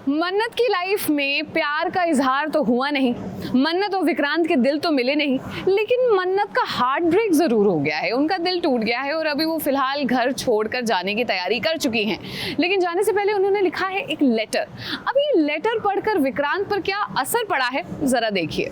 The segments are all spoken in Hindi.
मन्नत की लाइफ में प्यार का इजहार तो हुआ नहीं, मन्नत और विक्रांत के दिल तो मिले नहीं, लेकिन मन्नत का हार्ट ब्रेक जरूर हो गया है। उनका दिल टूट गया है और अभी वो फिलहाल घर छोड़कर जाने की तैयारी कर चुकी हैं। लेकिन जाने से पहले उन्होंने लिखा है एक लेटर। अब ये लेटर पढ़कर विक्रांत पर क्या असर पड़ा है, जरा देखिए।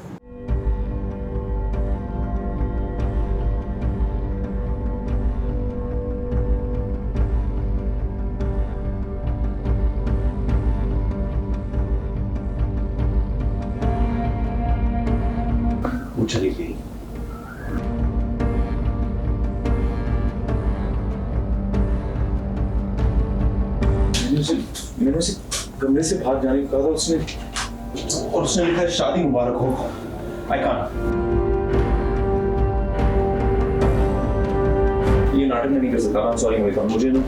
वो चली गई। मैंने उसे कमरे से बाहर जाने को कहा था, उसने लिखा है शादी मुबारक हो। I can't. ये नाटक मैं नहीं कर सकता। I'm sorry मोहित, मुझे ना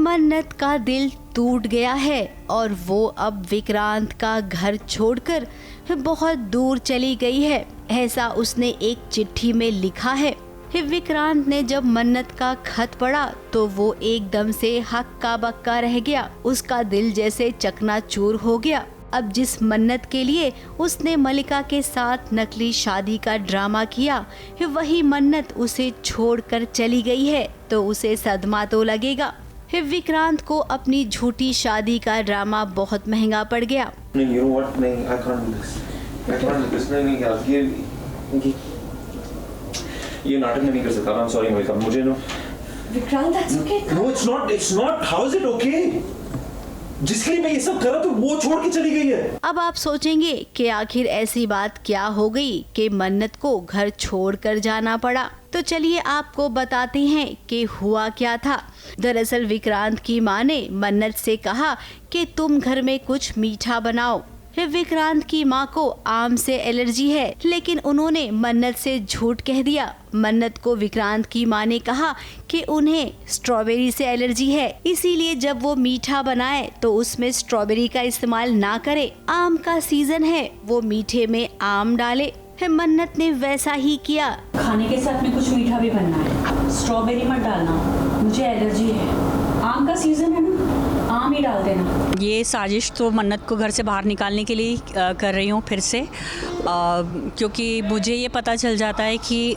मन्नत का दिल टूट गया है और वो अब विक्रांत का घर छोड़कर बहुत दूर चली गई है, ऐसा उसने एक चिट्ठी में लिखा है। विक्रांत ने जब मन्नत का खत पढ़ा तो वो एकदम से हक्का बक्का रह गया। उसका दिल जैसे चकनाचूर हो गया। अब जिस मन्नत के लिए उसने मलिका के साथ नकली शादी का ड्रामा किया, वही मन्नत उसे छोड़कर चली गई है, तो उसे सदमा तो लगेगा। विक्रांत को अपनी झूठी शादी का ड्रामा बहुत महंगा पड़ गया। नहीं, you know what? नहीं, I can't do this. I can't do this. नहीं यार, ये नाटक मैं नहीं कर सकता। I'm sorry मोहित, मुझे ना Vikrant, that's okay. No, it's not. It's not. How is it okay? जिसके लिए मैं ये सब कर रहा था वो छोड़ के चली गई है। अब आप सोचेंगे कि आखिर ऐसी बात क्या हो गई कि मन्नत को घर छोड़कर जाना पड़ा। तो चलिए आपको बताते हैं कि हुआ क्या था। दरअसल विक्रांत की मां ने मन्नत से कहा कि तुम घर में कुछ मीठा बनाओ। विक्रांत की मां को आम से एलर्जी है, लेकिन उन्होंने मन्नत से झूठ कह दिया। मन्नत को विक्रांत की मां ने कहा कि उन्हें स्ट्रॉबेरी से एलर्जी है, इसीलिए जब वो मीठा बनाए तो उसमें स्ट्रॉबेरी का इस्तेमाल ना करे। आम का सीजन है, वो मीठे में आम डाले। मन्नत ने वैसा ही किया। खाने के साथ में कुछ मीठा भी बनना है, स्ट्रॉबेरी मत डालना, मुझे एलर्जी है। आम का सीजन है ना, आम ही डाल देना। ये साजिश तो मन्नत को घर से बाहर निकालने के लिए कर रही हूँ फिर से, क्योंकि मुझे ये पता चल जाता है कि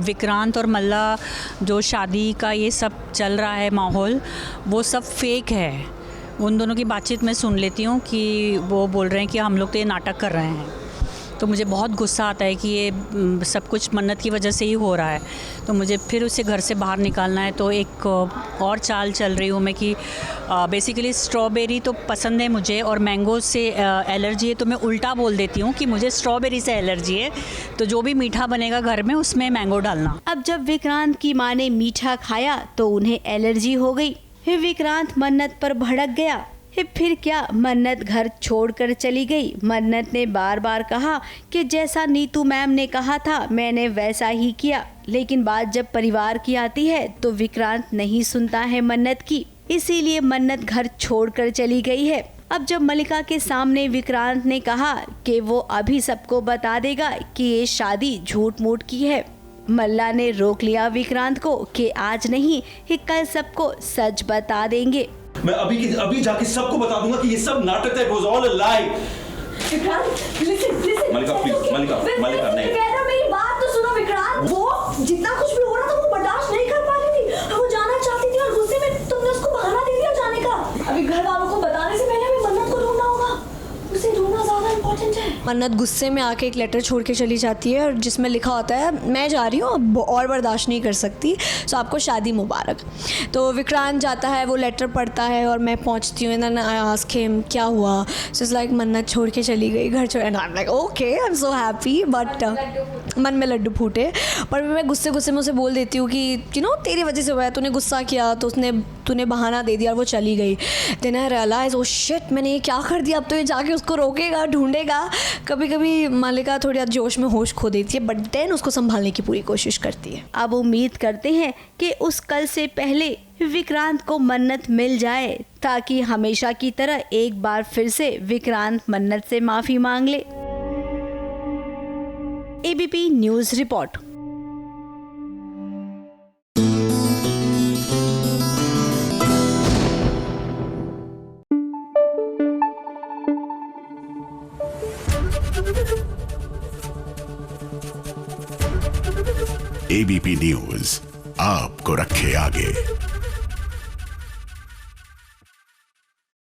विक्रांत और मल्ला जो शादी का ये सब चल रहा है माहौल, वो सब फेक है। उन दोनों की बातचीत मैं सुन लेती हूँ कि वो बोल रहे हैं कि हम लोग तो ये नाटक कर रहे हैं। तो मुझे बहुत गुस्सा आता है कि ये सब कुछ मन्नत की वजह से ही हो रहा है। तो मुझे फिर उसे घर से बाहर निकालना है। तो एक और चाल चल रही हूँ मैं कि बेसिकली स्ट्रॉबेरी तो पसंद है मुझे और मैंगो से एलर्जी है, तो मैं उल्टा बोल देती हूँ कि मुझे स्ट्रॉबेरी से एलर्जी है, तो जो भी मीठा बनेगा घर में उसमें मैंगो डालना। अब जब विक्रांत की माँ ने मीठा खाया तो उन्हें एलर्जी हो गई। विक्रांत मन्नत पर भड़क गया। फिर क्या, मन्नत घर छोड़कर चली गई। मन्नत ने बार बार कहा कि जैसा नीतू मैम ने कहा था मैंने वैसा ही किया, लेकिन बात जब परिवार की आती है तो विक्रांत नहीं सुनता है मन्नत की, इसीलिए मन्नत घर छोड़कर चली गई है। अब जब मलिका के सामने विक्रांत ने कहा कि वो अभी सबको बता देगा कि ये शादी झूठ मूठ की है, मल्ला ने रोक लिया विक्रांत को कि आज नहीं, कल सबको सच बता देंगे। मैं अभी जाके सबको बता दूंगा कि ये सब नाटक है। It was all a lie. Vikrant, listen. Malika please, Malika नहीं। मेरी बात तो सुनो विक्रांत। वो जितना कुछ भी हो रहा था वो बर्दाश्त नहीं कर पा रही थी, वो जाना चाहती थी और गुस्से में तुमने उसको बहाना दे दिया जाने का। अभी घर वालों को बताने से पहले हमें मन्नत को ढूंढना होगा, उसे ढूंढना ज्यादा इम्पोर्टेंट है। मन्नत गुस्से में आके एक लेटर छोड़ के चली जाती है और जिसमें लिखा होता है मैं जा रही हूँ, अब और बर्दाश्त नहीं कर सकती, सो आपको शादी मुबारक। तो विक्रांत जाता है, वो लेटर पढ़ता है और मैं पहुँचती हूँ। एंड आई आस्क हिम क्या हुआ, सो इट्स लाइक मन्नत छोड़ के चली गई, घर छोड़। And I am like okay, I am so happy, but मन में लड्डू फूटे। पर मैं गुस्से में उसे बोल देती हूँ कि यू नो तेरी वजह से हुआ है, तूने गुस्सा किया तो तूने बहाना दे दिया और वो चली गई। Then I realise oh shit, मैंने ये क्या कर दिया। अब तो ये जाके उसको रोकेगा, ढूंढेगा। कभी कभी मलिका थोड़ी जोश में होश खो देती है, बट देन उसको संभालने की पूरी कोशिश करती है। अब उम्मीद करते हैं कि उस कल से पहले विक्रांत को मन्नत मिल जाए, ताकि हमेशा की तरह एक बार फिर से विक्रांत मन्नत से माफी मांग ले। ABP news report. ABP news आपको रखे आगे।